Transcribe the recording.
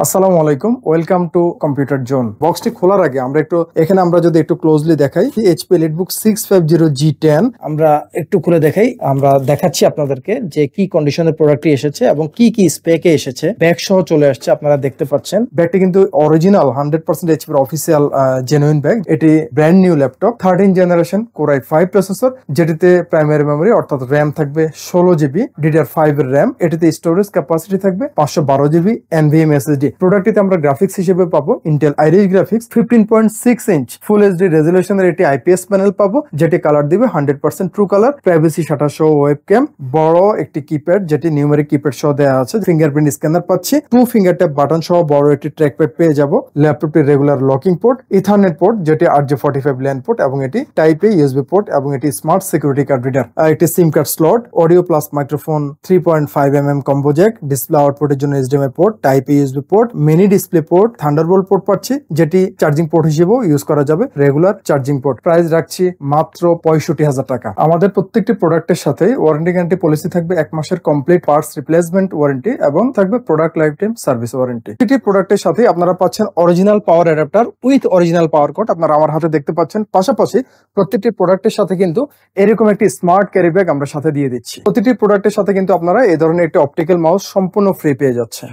আসসালামু আলাইকুম, welcome to computer zone. বক্সটি খোলার আগে আমরা যদি একটু ক্লোজলি দেখাই, এইচপি এলিটবুক 650G10 আমরা একটু খুলে দেখাই। আমরা দেখাচ্ছি আপনাদেরকে যে কি কন্ডিশনের প্রোডাক্টটি এসেছে এবং কি কি স্পেকে এসেছে। ব্যাগ সহ চলে আসছে, আপনারা দেখতে পাচ্ছেন। ব্যাগটি কিন্তু অরিজিনাল 100% এইচপির অফিসিয়াল জেনুইন ব্যাগ। এটি brand new laptop, 13 generation core i5 processor, যেটিতে প্রাইমারি মেমোরি অর্থাৎ র্যাম থাকবে 16 GB, DDR5 এর র্যাম। এটিতে স্টোরেজ ক্যাপাসিটি থাকবে 512 GB, NVMe SSD। প্রোডাক্টটিতে আমরা গ্রাফিক্স হিসেবে পাবো Intel Iris graphics 15.6 inch full HD রেজুলেশনের একটি আইপিএস প্যানেল পাবো, যেটি কালার দিবে 100% ট্রু কালার, প্রাইভেসি শাটার সহ ওয়েবক্যাম, বড় একটি কিপ্যাড যেটি নিউমেরিক কিপ্যাড সহ দেওয়া আছে, ফিঙ্গারপ্রিন্ট স্ক্যানার পাচ্ছি, 2 ফিঙ্গার ট্যাপ বাটন সহ বড় একটি ট্র্যাকপ্যাড পেয়ে যাব। ল্যাপটপটি regular locking port, ethernet port যেটি RJ45 ল্যান পোর্ট, এবং এটি টাইপ এ ইউএসবি পোর্ট, এবং এটি স্মার্ট সিকিউরিটি কার্ড রিডার। একটি SIM card slot, audio plus microphone, 3.5mm combo jack, display আউটপুটের জন্য HDMI port, type A USB port, mini display port, Thunderbolt port পাচ্ছি, যেটি charging port হিসেবেও use করা যাবে, রেগুলার চার্জিং পোর্ট। প্রাইস রাখছি মাত্র 65,000 টাকা। আমাদের প্রত্যেকটি প্রোডাক্টের সাথে ওয়ারেন্টি গ্যারান্টি পলিসি থাকবে 1 মাসের কমপ্লিট পার্টস রিপ্লেসমেন্ট ওয়ারেন্টি, এবং থাকবে product life time service warranty. প্রত্যেকটি প্রোডাক্টের সাথে আপনারা পাচ্ছেন original power adapter with original power cord, আপনারা আমার হাতে দেখতে পাচ্ছেন। পাশাপাশি প্রত্যেকটি প্রোডাক্টের সাথে কিন্তু এরকম একটি স্মার্ট ক্যারি ব্যাগ আমরা সাথে দিয়ে দিচ্ছি। প্রতিটি প্রোডাক্টের সাথে কিন্তু আপনারা এই ধরনের একটি অপটিক্যাল মাউস সম্পূর্ণ ফ্রি পেয়ে যাচ্ছে।